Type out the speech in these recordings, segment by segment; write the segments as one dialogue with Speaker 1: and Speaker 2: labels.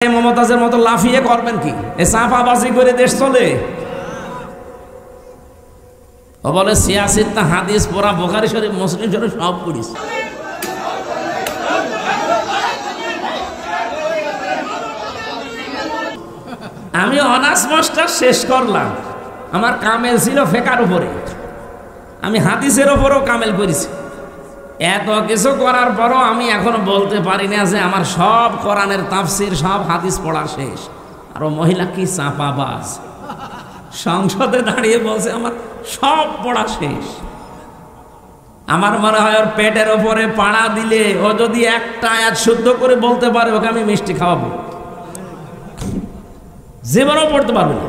Speaker 1: মমতাজের মতো লাফিয়ে করবেন কি? এ চাপাবাজি করে দেশ চলে? ও বলে সিয়াসিত না হাদিস পড়া, বুখারী শরীফ মুসলিম শরীফ সব পড়িস। আমি অনার্স মাস্টার শেষ করলাম, আমার কামেল ছিল ফেকার উপরে, আমি হাদিসের উপরও কামেল করেছি। এত কিছু করার পরও আমি এখনো বলতে পারি না যে আমার সব কোরআনের তাফসির সব হাদিস পড়া শেষ। আর ও মহিলা কি চাপাবাজ, সংসদে দাঁড়িয়ে বলছে আমার সব পড়া শেষ। আমার মনে হয় ওর পেটের ওপরে পাড়া দিলে ও যদি একটা আয়াত শুদ্ধ করে বলতে পারে ওকে আমি মিষ্টি খাওয়াবো, জীবনও পড়তে পারবে না।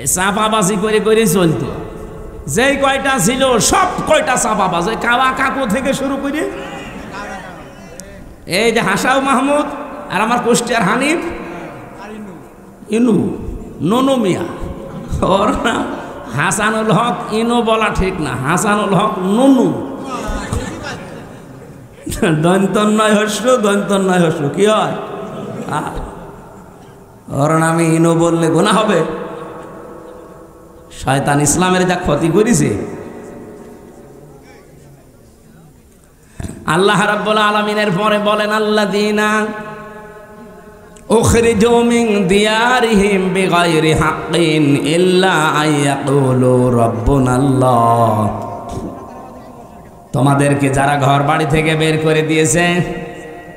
Speaker 1: এই চাপাবাজি করে করে চলতো, যেই কয়টা ছিল সব কয়টা চাপাবাজ, কাওয়া কাকু থেকে শুরু করে এই যে হাসাও মাহমুদ আর আমার কুষ্টিয়ার হানিফ ইনু ননু মিয়া, ওর নাম হাসানুল হক। ইনু বলা ঠিক না, হাসানুল হক ননু, দন্তন্নয় হস্য দন্তন্নয় হস্য কি হয়? ওর নামে ইনু বললে গুনাহ হবে। শয়তান ইসলামের যা ক্ষতি করেছে। আল্লাহ রাব্বুল আলামিনের পরে বলেন আল্লাযীনা উখরিজু মিন দিয়ারিহিম বিগাইরি হাক্কিন ইল্লা আইয়াকুলু রাব্বুনাল্লাহ। তোমাদেরকে যারা ঘর বাড়ি থেকে বের করে দিয়েছে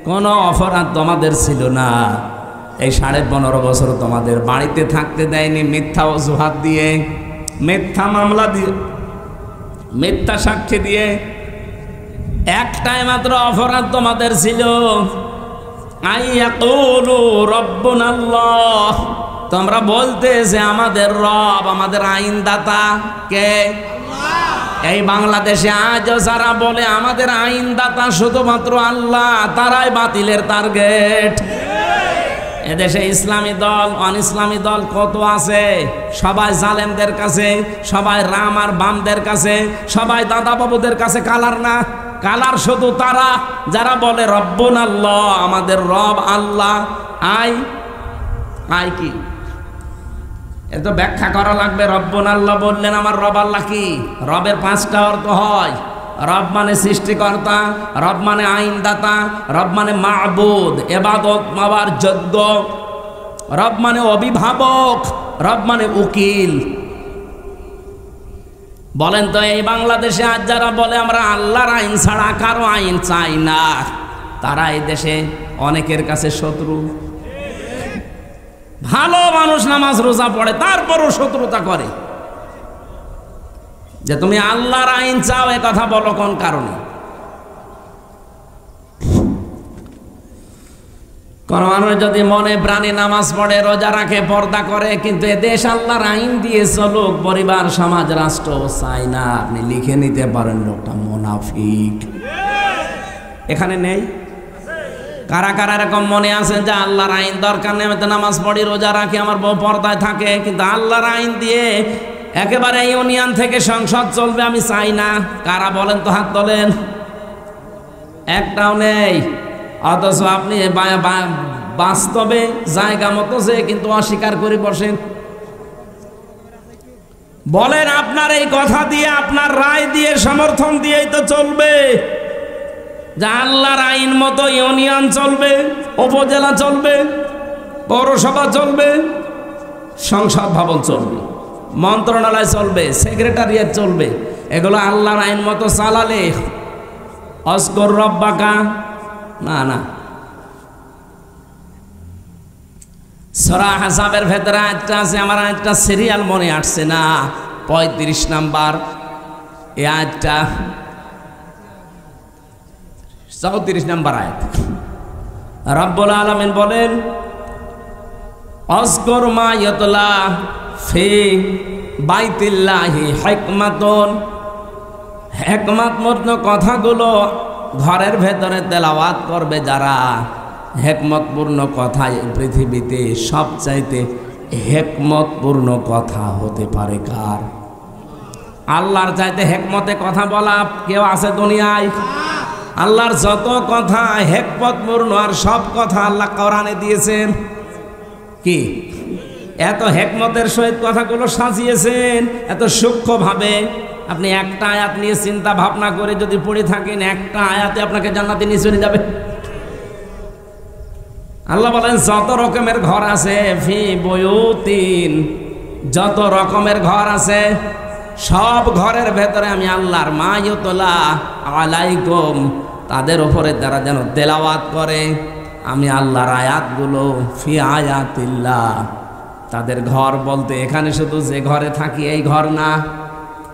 Speaker 1: কোনো অপরাধ তোমাদের ছিল না, এই 15.5 বছর তোমাদের বাড়িতে থাকতে দেয়নি মিথ্যা অজুহাত দিয়ে, মিথ্যা মামলা দিয়ে, মিথ্যা সাক্ষী দিয়ে। একটাই মাত্র অপরাধ তোমাদের ছিল, আইয়াকুলু রাব্বুনাল্লাহ, তোমরা বলতে যে আমাদের রব, আমাদের আইনদাতা কে? এই বাংলাদেশে আজও যারা বলে আমাদের আইনদাতা শুধুমাত্র আল্লাহ, তারাই বাতিলের টার্গেট। এদেশে ইসলামী দল অন ইসলামী দল কত আছে, সবাই জালেমদের কাছে, সবাই রাম আর বামদের কাছে, সবাই দাদা বাবুদের কাছে। কালার না, কালার শুধু তারা যারা বলে রব্বুনাল্লাহ, আমাদের রব আল্লাহ। আই আই কি এত ব্যাখ্যা করা লাগবে? রব্বুনাল্লাহ বললেন আমার রব আল্লাহ কি? রবের 5টা অর্থ হয়। রব মানে সৃষ্টিকর্তা, রব মানে আইনদাতা, রব মানে মাবুদ ইবাদত মাওয়ার যোগ্য, রব মানে অভিভাবক, রব মানে উকিল। বলেন তো এই বাংলাদেশে আজ যারা বলে আমরা আল্লাহর আইন ছাড়া কারো আইন চাই না, তারা এই দেশে অনেকের কাছে শত্রু। ভালো মানুষ নামাজ রোজা পড়ে তারপরও শত্রুতা করে যে তুমি আল্লাহর আইন চাও, এ কথা বলো কোন কারণে? কোন মানুষ যদি মনে প্রাণে নামাজ পড়ে, রোজা রাখে, পর্দা করে, কিন্তু এ দেশ আল্লাহর আইন দিয়ে চলুক, পরিবার সমাজ রাষ্ট্র চাই না, আপনি লিখে নিতে পারেন লোকটা মুনাফিক। এখানে নেই? কারা কারা এরকম মনে আছে যে আল্লাহর আইন দরকার নেই, আমি তো নামাজ পড়ি, রোজা রাখি, আমার বউ পর্দায় থাকে, কিন্তু আল্লাহর আইন দিয়ে একেবারে ইউনিয়ন থেকে সংসদ চলবে আমি চাই না? কারা বলেন তো, হাত তোলেন। একটাও নেই। অথচ আপনি বাস্তবে জায়গা মতো যে কিন্তু অস্বীকার করে বসেন। বলেন আপনার এই কথা দিয়ে, আপনার রায় দিয়ে, সমর্থন দিয়েই তো চলবে যে আল্লাহর আইন মতো ইউনিয়ন চলবে, উপজেলা চলবে, পৌরসভা চলবে, সংসদ ভবন চলবে, মন্ত্রণালয় চলবে, সেক্রেটারিয়েট চলবে। এগুলো আল্লাহর আইন মতো চালালে অস্কর রব্বাকা না না। সূরা আহজাবের ভেতরে একটা আছে, আমার একটা সিরিয়াল মনে আসছে না, 35 নাম্বার এই আয়াতটা, 34 নাম্বার আয়াত। রব্বুল আলামিন বলেন অজকুর মা ইয়াতলা ফি বাইতিল্লাহি হিকমাতুন, হিকমতপূর্ণ কথাগুলো ঘরের ভেতরে তেলাওয়াত করবে যারা। হিকমতপূর্ণ কথা এই পৃথিবীতে সবচাইতে হিকমতপূর্ণ কথা হতে পারে কার? আল্লাহর চাইতে হিকমতে কথা বলা কেউ আছে দুনিয়ায়? আল্লাহর যত কথা হেকমতপূর্ণ আর সব কথা আল্লাহ কোরআনে দিয়েছেন। কি এত হেকমতের সহিত কথাগুলো সাজিয়েছেন এত সূক্ষ্মভাবে। আপনি একটা আয়াত নিয়ে চিন্তা ভাবনা করে যদি পড়ে থাকেন, একটা আয়াতে আপনাকে জান্নাতে নিয়ে চলে যাবে। আল্লাহ বলেন যত রকমের ঘর আছে, ফি বুয়ুতিন, যত রকমের ঘর আছে সব ঘরের ভেতরে আমি আল্লাহর মা ইউতলা আলাইকুম, তাদের উপরে তারা যেন তেলাওয়াত করে আমি আল্লাহর আয়াতগুলো। ফি আয়াতিল্লাহ, তাদের ঘর বলতে এখানে শুধু যে ঘরে থাকি এই ঘর না,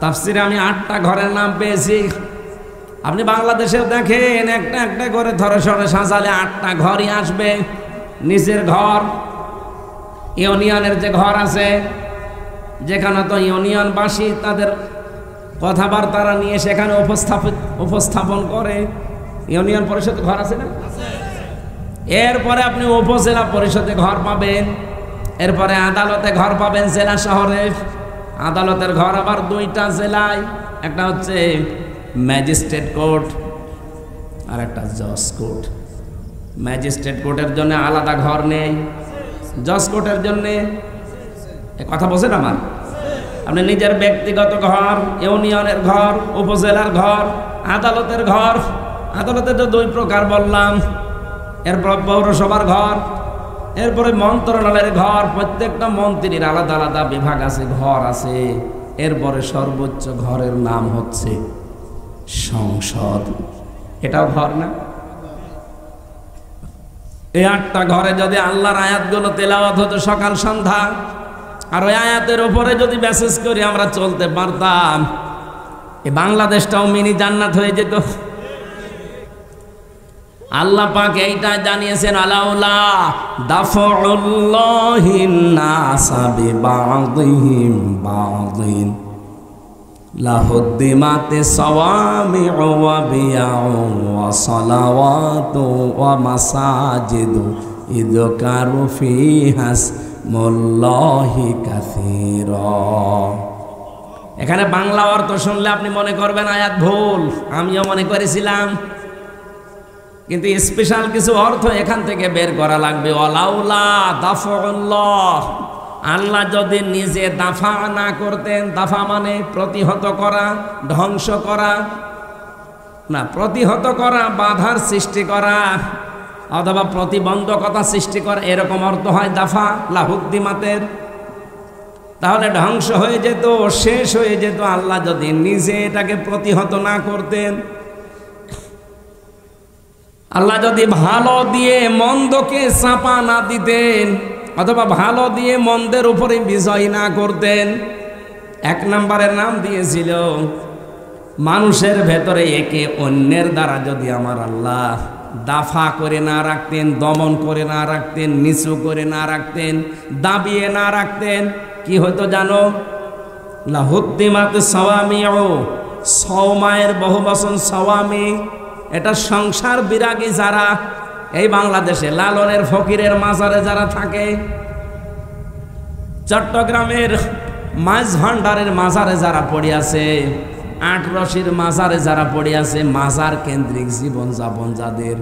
Speaker 1: তাফসিরে আমি 8টা ঘরের নাম পেয়েছি। আপনি বাংলাদেশেও দেখেন একটা একটা করে ধরে সরে সাজালে 8টা ঘরই আসবে। নিচের ঘর, ইউনিয়নের যে ঘর আছে, যেখানে তো ইউনিয়নবাসী তাদের কথাবার্তা নিয়ে সেখানে উপস্থাপন করে। ইউনিয়ন পরিষদ ঘর আছে না? এরপরে আপনি উপজেলা পরিষদে ঘর পাবেন, এরপরে আদালতে ঘর পাবেন জেলা শহরে। আদালতের ঘর আবার 2টা জেলায়, একটা হচ্ছে ম্যাজিস্ট্রেট কোর্ট আর একটা জজ কোর্ট। ম্যাজিস্ট্রেট কোর্টের জন্য আলাদা ঘর নেই, জজ কোর্টের জন্য কথা বলছেন আমার। আপনি নিজের ব্যক্তিগত ঘর, ইউনিয়নের ঘর, উপজেলার ঘর, আদালতের ঘর। আদালতে তো 2 প্রকার বললাম। এরপর পৌরসভার ঘর, এরপরে মন্ত্রণালয়ের ঘর। প্রত্যেকটা মন্ত্রীর আলাদা আলাদা বিভাগ আছে, ঘর আছে। এরপরে সর্বোচ্চ ঘরের নাম হচ্ছে সংসদ। এটাও ঘর না? এই 8টা ঘরে যদি আল্লাহর আয়াতগুলো তেলাওয়াত হতো সকাল সন্ধ্যা, আর ওই আয়াতের উপরে যদি মেসেজ করে আমরা চলতে পারতাম, এই বাংলাদেশটাও মিনি জান্নাত হয়ে যেত। আল্লাহ পাক এইটা জানিয়েছেন, আলাউলা দাফউল্লাহিন নাসা বিবাযিহিম বাযিন লাহুদ্দিমাতি সাওয়ামিউ ওয়া বিয়াউ ওয়া সালাওয়াতু ওয়া মাসাজিদু ইযকারু ফিহাস মুল্লাহি কাসীরা। এখানে বাংলা অর্থ শুনলে আপনি মনে করবেন আয়াত ভুল, আমিও মনে করেছিলাম, কিন্তু স্পেশাল কিছু অর্থ এখান থেকে বের করা লাগবে। ওয়ালাউলা দাফউল্লাহ, আল্লাহ যদি নিজে দাফা না করতেন, দাফা মানে প্রতিহত করা, ধ্বংস করা না, প্রতিহত করা বাধার সৃষ্টি করা অথবা প্রতিবন্ধকতা সৃষ্টি করা, এরকম অর্থ হয় দাফা লাহুদ্দিমাতের। তাহলে ধ্বংস হয়ে যেত, শেষ হয়ে যেত আল্লাহ যদি নিজে এটাকে প্রতিহত না করতেন। আল্লাহ যদি ভালো দিয়ে মন্দকে চাপা না দিতেন অথবা ভালো দিয়ে মন্দের উপরে বিজয় না করতেন। 1 নম্বরের নাম দিয়েছিল মানুষের ভেতরে একে অন্যের দ্বারা যদি আমার আল্লাহ দাফা করে না রাখতেন, দমন করে না রাখতেন, নিচু করে না রাখতেন, দাবিয়ে না রাখতেন, কি হতো জানো? লাহুদ্দিমাত সাওয়ামিউ, সওমায়ের বহুবচন সাওয়ামি। এটা সংসার বিরাগী যারা এই বাংলাদেশে লালনের ফকিরের মাজারে যারা থাকে, চট্টগ্রামের মাছ ভান্ডারের মাজারে যারা পড়ে আছে, 8 রশির মাজারে যারা পড়ে আছে, মাজার কেন্দ্রিক জীবনযাপন যাদের,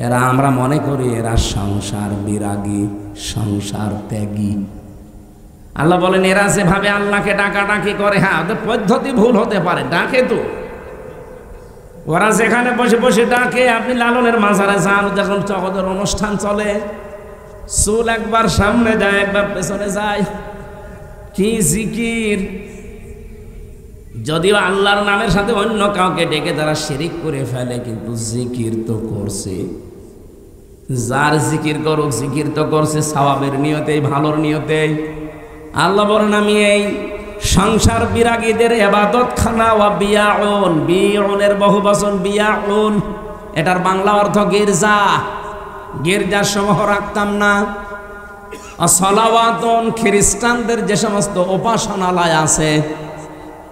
Speaker 1: এরা আমরা মনে করি এরা সংসার বিরাগী, সংসার ত্যাগী। আল্লাহ বলেন এরা যেভাবে আল্লাহকে ডাকাডাকি করে, হ্যাঁ ওদের পদ্ধতি ভুল হতে পারে, ডাকে তো ওরা যেখানে বসে বসে ডাকে। আপনি লালনের মাজারে যান, যখন ওদের অনুষ্ঠান চলে, চুল একবার সামনে যায় একবার পেছনে যায়, কি জিকির! যদিও আল্লাহর নামের সাথে অন্য কাউকে ডেকে তারা শিরিক করে ফেলে, কিন্তু জিকির তো করছে। যার জিকির করুক, জিকির তো করছে সওয়াবের নিয়তেই, ভালোর নিয়তেই। আল্লাহ বলেন আমি এই সংসার বিরাগীদের ইবাদত খানা ওয়া বিয়াউন, বিয়াউনের বহুবচন বিয়াউন, এটার বাংলা অর্থ গির্জা। গির্জার সমূহ রাখতাম না। সালাওয়াতুন, খ্রিস্টানদের যে সমস্ত উপাসনালয় আছে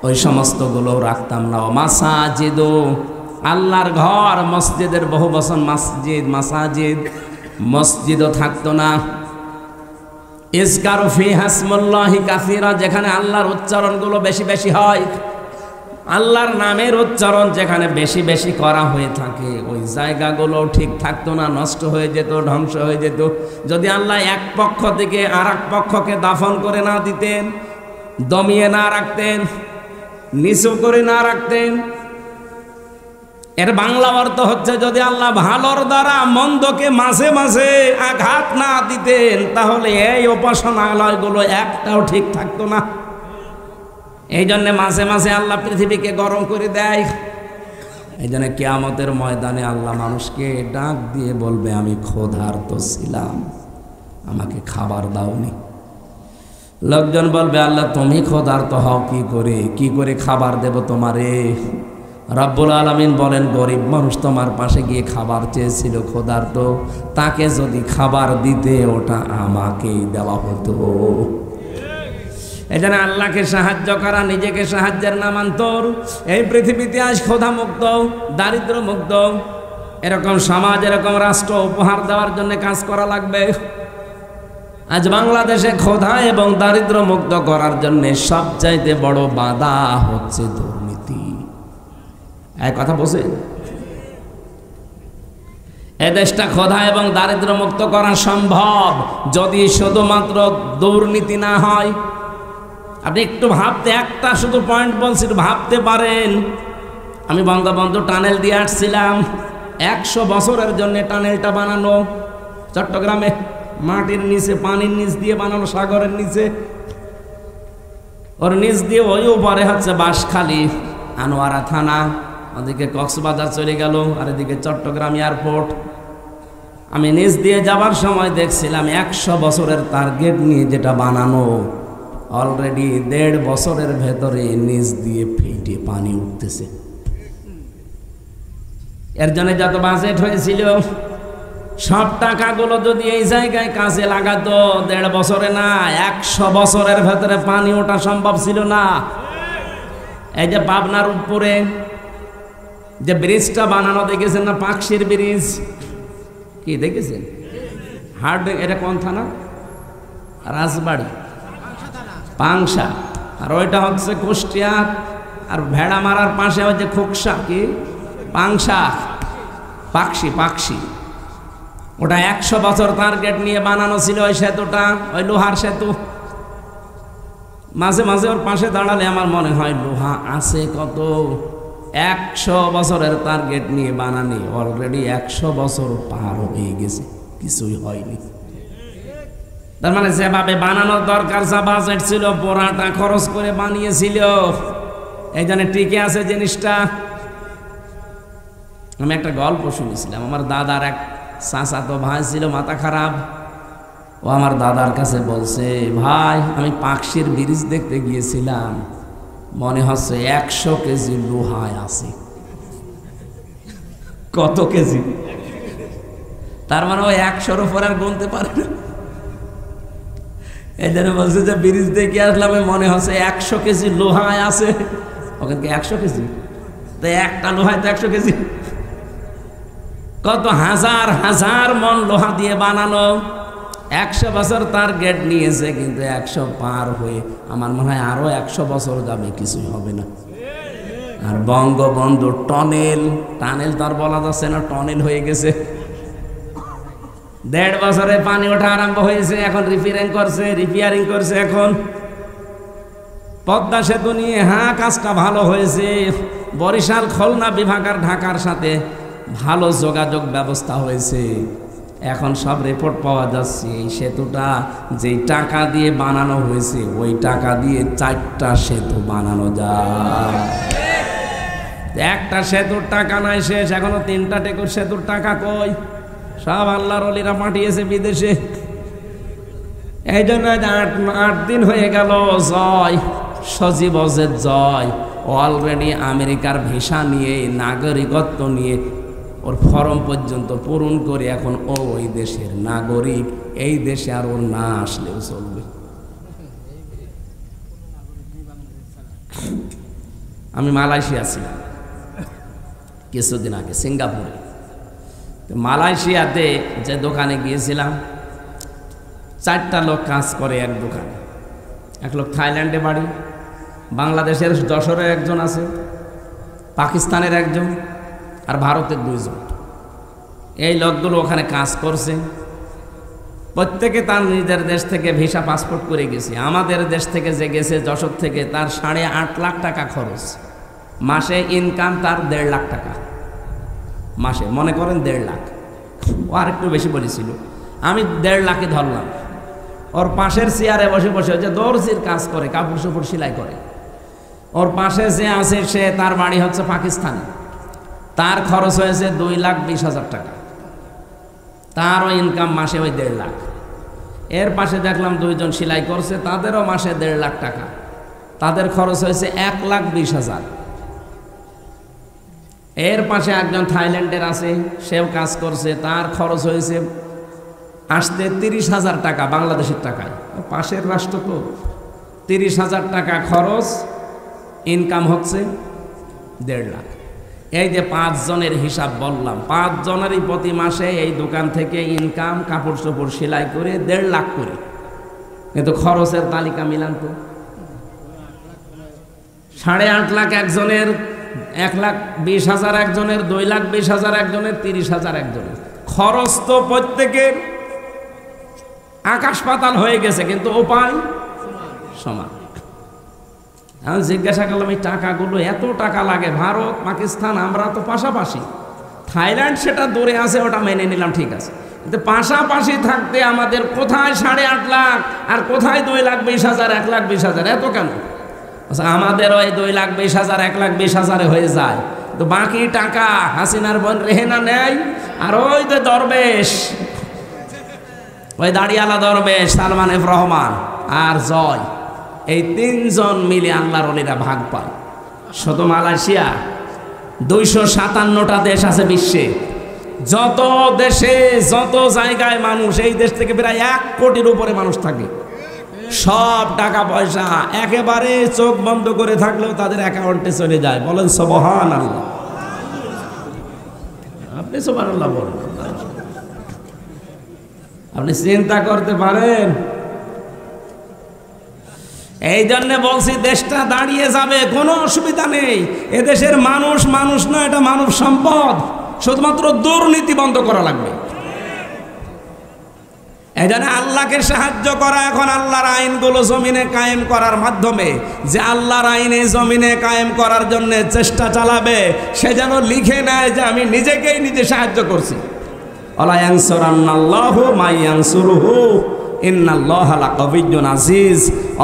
Speaker 1: ওই সমস্তগুলো রাখতাম না। মাসাজিদু, আল্লাহর ঘর, মসজিদের বহুবচন মসজিদ, মাসাজিদ, মসজিদও থাকতো না। ইযকারু ফিহা ইসমুল্লাহি কাসীরা, যেখানে আল্লাহর উচ্চারণগুলো বেশি বেশি হয়। আল্লাহর নামের উচ্চারণ যেখানে বেশি বেশি করা হয়ে থাকে ওই জায়গাগুলো ঠিক থাকতো না, নষ্ট হয়ে যেত, ধ্বংস হয়ে যেত। যদি আল্লাহ এক পক্ষ থেকে আর এক পক্ষকে দাফন করে না দিতেন, দমিয়ে না রাখতেন, নিচু করে না রাখতেন, এর বাংলা অর্থ হচ্ছে যদি আল্লাহ ভালোর দ্বারা মন্দকে মাঝে মাঝে আঘাত না দিতেন তাহলে এই উপাসনালয়গুলো একটাও ঠিক থাকতো না। এই জন্য মাঝে মাঝে আল্লাহ পৃথিবীকে গরম করে দেয়। এই জন্য কিয়ামতের ময়দানে আল্লাহ মানুষকে ডাক দিয়ে বলবে, আমি ক্ষুধার্ত ছিলাম, আমাকে খাবার দাওনি। লোকজন বলবে, আল্লাহ তুমি ক্ষুধার্ত হও কি করে খাবার দেব তোমারে? রব্বুল আলামিন বলেন, গরিব মানুষ তোমার পাশে গিয়ে খাবার চেয়েছিল, ক্ষুধার্ত, তাকে যদি খাবার দিতে ওটা আমাকেই দেওয়া হতো। এই জন্য আল্লাহকে সাহায্য করা নিজেকে সাহায্যের নামান্তর। এই পৃথিবীতে আজ ক্ষুধা মুক্ত, দারিদ্র মুক্ত এরকম সমাজ, এরকম রাষ্ট্র উপহার দেওয়ার জন্য কাজ করা লাগবে। আজ বাংলাদেশে ক্ষুধা এবং দারিদ্র মুক্ত করার জন্য সবচাইতে বড় বাধা হচ্ছে দুর্নীতি। এক কথা বলছেন, এ দেশটা ক্ষুধা এবং দারিদ্র মুক্ত করা সম্ভব যদি শুধুমাত্র দুর্নীতি না হয়। আপনি একটু ভাবতে, একটা শুধু পয়েন্ট বলছি, একটু ভাবতে পারেন। আমি বঙ্গবন্ধু টানেল দিয়ে আসছিলাম, 100 বছরের জন্য টানেলটা বানানো চট্টগ্রামে, মাটির নিচে, পানির নিচ দিয়ে বানানো, সাগরের নিচে, ওর নিচ দিয়ে ওই উপরে হচ্ছে বাঁশখালী, আনোয়ারা থানা, ওদিকে কক্সবাজার চলে গেল, আর এদিকে চট্টগ্রাম এয়ারপোর্ট। আমি নিচ দিয়ে যাবার সময় দেখছিলাম 100 বছরের টার্গেট নিয়ে যেটা বানানো, অলরেডি 1.5 বছরের ভেতরে নিচ দিয়ে ফেটে পানি উঠতেছে। এর জন্য যত বাজেট হয়েছিল সব টাকাগুলো যদি এই জায়গায় কাজে লাগাতো 1.5 বছরে না, 100 বছরের ভেতরে পানি ওঠা সম্ভব ছিল না। এই যে পাবনার উপরে যে ব্রিজটা বানানো দেখেছেন না, পাকশির ব্রিজ, কি দেখেছেন? হার্ড, এটা কোন থানা? রাজবাড়ি, পাংশা। আর ওইটা হচ্ছে কুষ্টিয়া। আর ভেড়া মারার পাশে হচ্ছে খোকসা, কি পাংশা, পাকশি। ওটা 100 বছর টার্গেট নিয়ে বানানো ছিল ওই সেতুটা, ওই লোহার সেতু। মাঝে মাঝে ওর পাশে দাঁড়ালে আমার মনে হয় লোহা আছে কত। 100 বছরের টার্গেট নিয়ে বানানি, অলরেডি 100 বছর পার হয়ে গেছে, কিছুই হয়নি। তার মানে যেভাবে বানানোর দরকার, যা বাজেট ছিল পুরাটা খরচ করে বানিয়েছিল, এই জন্য টিকে আছে জিনিসটা। আমি একটা গল্প শুনেছিলাম, আমার দাদার এক চাচাতো ভাই ছিল মাথা খারাপ। ও আমার দাদার কাছে বলছে, ভাই আমি পাকশির ব্রিজ দেখতে গিয়েছিলাম, মনে হচ্ছে 100 কেজি লোহায় আছে। কত কেজি? তার মানে ও 100-র উপর আর গুনতে পারে না। এই জন্য বলছে যে ব্রিজ দেখে আসলাম, মনে হচ্ছে 100 কেজি লোহায় আছে। ওখানে 100 কেজি? তো একটা লোহায় তো 100 কেজি। কত হাজার হাজার মন লোহা দিয়ে বানানো, 100 বছর টার্গেট নিয়েছে, কিন্তু 100 পার হয়ে আমার মনে হয় আরো 100 বছর যাবে, কিছুই হবে না। আর বঙ্গবন্ধু টানেল তো আর বলা যাচ্ছে না, টনেল হয়ে গেছে। 1.5 বছরে পানি ওঠা আরম্ভ হয়েছে, এখন রিপেয়ারিং করছে। এখন পদ্মা সেতু নিয়ে কাজটা ভালো হয়েছে। বরিশাল, খুলনা বিভাগ আর ঢাকার সাথে ভালো যোগাযোগ ব্যবস্থা হয়েছে। এখন সব রিপোর্ট পাওয়া যাচ্ছে এই সেতুটা যেই টাকা দিয়ে বানানো হয়েছে, ওই টাকা দিয়ে 4টা সেতু বানানো যায়। একটা সেতুর টাকা নাই শেষ, এখনো 3টা টেকুর সেতুর টাকা কই? সব আল্লাহর ওলিরা পাঠিয়েছে বিদেশে। এই জন্য 8 দিন হয়ে গেল জয় সজীব অজেদ জয় অলরেডি আমেরিকার ভিসা নিয়ে, নাগরিকত্ব নিয়ে ওর ফর্ম পর্যন্ত পূরণ করে এখন ওই দেশের নাগরিক। এই দেশে আর ওর না আসলেও চলবে। আমি মালয়েশিয়া ছিলাম কিছুদিন আগে, সিঙ্গাপুরে। মালয়েশিয়াতে যে দোকানে গিয়েছিলাম, 4টা লোক কাজ করে এক দোকানে। এক লোক থাইল্যান্ডে বাড়ি, বাংলাদেশের যশোরে একজন আছে, পাকিস্তানের একজন আর ভারতের দুইজন। এই লোকগুলো ওখানে কাজ করছে, প্রত্যেকে তার নিজের দেশ থেকে ভিসা পাসপোর্ট করে গেছে। আমাদের দেশ থেকে যে গেছে যশোর থেকে, তার 8.5 লাখ টাকা খরচ, মাসে ইনকাম তার 1.5 লাখ টাকা মাসে, মনে করেন 1.5 লাখ, ও আর একটু বেশি বলেছিল, আমি 1.5 লাখে ধরলাম। ওর পাশের চেয়ারে বসে বসে যে দর্জির কাজ করে, কাপড় চোপড় সেলাই করে, ওর পাশে যে আছে সে, তার বাড়ি হচ্ছে পাকিস্তানে, তার খরচ হয়েছে 2,20,000 টাকা, তারও ইনকাম মাসে ওই 1.5 লাখ। এর পাশে দেখলাম দুইজন সেলাই করছে, তাদেরও মাসে 1.5 লাখ টাকা, তাদের খরচ হয়েছে 1,20,000। এর পাশে একজন থাইল্যান্ডের আছে, সেও কাজ করছে, তার খরচ হয়েছে আসতে 30,000 টাকা বাংলাদেশের টাকায়, পাশের রাষ্ট্র তো। 30,000 টাকা খরচ, ইনকাম হচ্ছে 1.5 লাখ। এই যে 5 জনের হিসাব বললাম, 5 জনেরই প্রতি মাসে এই দোকান থেকে ইনকাম, কাপড় চোপড় সেলাই করে 1.5 লাখ করে, কিন্তু খরচের তালিকা মিলান তো। 8.5 লাখ একজনের, 1,20,000 একজনের, 2,20,000 একজনের, 30,000 একজনের। খরচ তো প্রত্যেকের আকাশ পাতাল হয়ে গেছে, কিন্তু উপায় সমান। আমি জিজ্ঞাসা করলাম, এই টাকাগুলো, এত টাকা লাগে, ভারত পাকিস্তান আমরা তো পাশাপাশি, থাইল্যান্ড সেটা দূরে আছে, ওটা মেনে নিলাম, ঠিক আছে, কিন্তু পাশাপাশি থাকতে আমাদের কোথায় 8.5 লাখ আর কোথায় 2,20,000, 1,20,000, এত কেন? আমাদেরও এই 2,20,000, 1,20,000 হয়ে যায়, তো বাকি টাকা হাসিনার বোন রেহেনা নেয়, আর ওই যে দরবেশ, ওই দাড়িয়ালা দরবেশ সালমান এফ রহমান আর জয়, এই 3 জন মিলে আল্লাহর ওলিরা ভাগ পায়। শুধু মালয়েশিয়া 257টা দেশ আছে বিশ্বে, যত দেশে যত জায়গায় মানুষ, এই দেশ থেকে প্রায় 1 কোটির উপরে মানুষ থাকে, সব টাকা পয়সা একেবারে চোখ বন্ধ করে থাকলেও তাদের অ্যাকাউন্টে চলে যায়। বলেন সুবহানাল্লাহ। আপনি সুবহানাল্লাহ বলেন, আপনি চিন্তা করতে পারেন? এই জন্য বলছি, দেশটা দাঁড়িয়ে যাবে, কোনো অসুবিধা নেই। এদেশের মানুষ মানুষ নয়, এটা মানব সম্পদ, শুধুমাত্র দুর্নীতি বন্ধ করা লাগবে। এই জন্য আল্লাহকে সাহায্য করা, এখন আল্লাহর আইনগুলো জমিনে কায়েম করার মাধ্যমে, যে আল্লাহর আইনে জমিনে কায়েম করার জন্য চেষ্টা চালাবে, সে যেন লিখে নেয় যে আমি নিজেকেই নিজে সাহায্য করছি। আলা ইয়ানসুরান্নাল্লাহু মা ইয়ানসুরুহু ইন্নাল্লাহা লাকাবিয়্যুন আজিজ।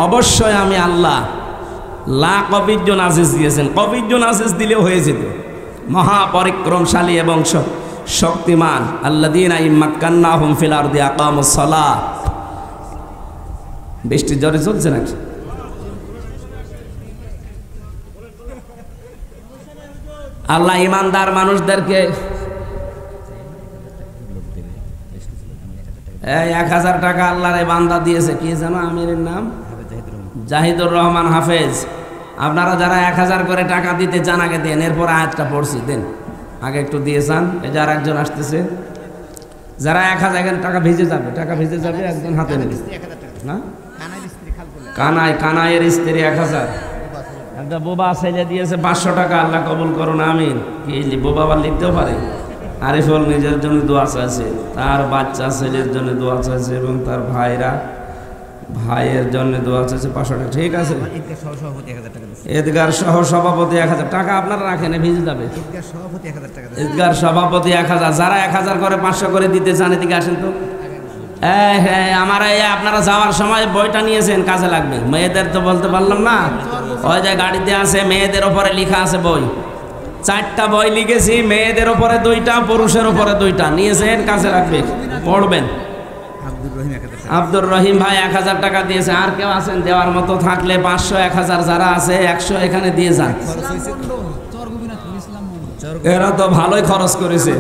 Speaker 1: অবশ্যই আমি আল্লাহ লাকাবিয়্যুন আজিজ দিয়েছেন, কবিয়্যুন আজিজ দিলেও হয়ে যেত, মহাপরিক্রমশালী এবং শক্তিমান। আল্লাযীনা ইম্মাক্কান্নাহুম ফিল আরদি আকামুস সালাহ। বৃষ্টি জোরে চলছে নাকি? আল্লাহ ইমানদার মানুষদেরকে 1,000 টাকা আল্লাহর বান্দা দিয়েছে, কি জানো আমিরের নাম? জাহিদুর রহমান হাফেজ। আপনারা যারা 1,000 করে টাকা দিতে চান আগে দেন, এরপর আয়াতটা পড়ছি, দেন আগে একটু দিয়ে চান। এই যার একজন আসতেছে, যারা 1,000 টাকা ভিজে যাবে, টাকা ভিজে যাবে, একজন হাতে নেবে না। কানাইয়ের স্ত্রী 1,000, একটা বোবা ছেলে দিয়েছে 500 টাকা, আল্লাহ কবুল করুন আমিন। কি বোবা আবার লিখতেও পারে? আরিফুল নিজের জন্য দোয়া চাইছে, তার বাচ্চা ছেলের জন্য দোয়া চাইছে, এবং তার ভাইয়ের জন্য দোয়া চাইছে 500 টাকা। ঠিক আছে, ঈদগার সহ সভাপতি 1,000 টাকা আপনারা রাখেন, ভিজে যাবে। ঈদগার সভাপতি 1,000, যারা 1,000 করে 500 করে দিতে চান এদিকে আসেন তো। হ্যাঁ, আমার আপনারা যাওয়ার সময় বইটা নিয়েছেন, কাজে লাগবে। মেয়েদের তো বলতে পারলাম না, ওই যে গাড়িতে আছে, মেয়েদের ওপরে লেখা আছে বই, 4টা বই লিখেছি, মেয়েদের ওপরে 2টা, পুরুষের ওপরে 2টা, নিয়েছেন, কাজে রাখবে, পড়বেন। আব্দুর রহিম ভাই 1,000 টাকা দিয়েছে। আর কেউ আছেন দেওয়ার মতো থাকলে? 500, 1,000 যারা আছে 100 এখানে দিয়ে যান। এরা তো ভালোই খরচ করেছে।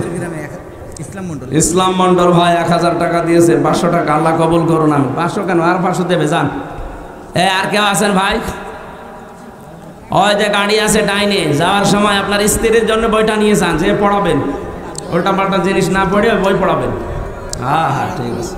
Speaker 1: ইসলাম মন্ডল ভাই 1,000 টাকা দিয়েছে, 500 টাকা, আল্লাহ কবুল করুন। আমি 500 কেন, আর 500 দেবে, যান। আর কেউ আছেন ভাই? ওই যে গাড়ি আছে ডাইনে, যাওয়ার সময় আপনার স্ত্রীর জন্য বইটা নিয়ে যান, যে পড়াবেন, উল্টা পাল্টা জিনিস না পড়ে বই পড়াবেন। হ্যাঁ, ঠিক আছে।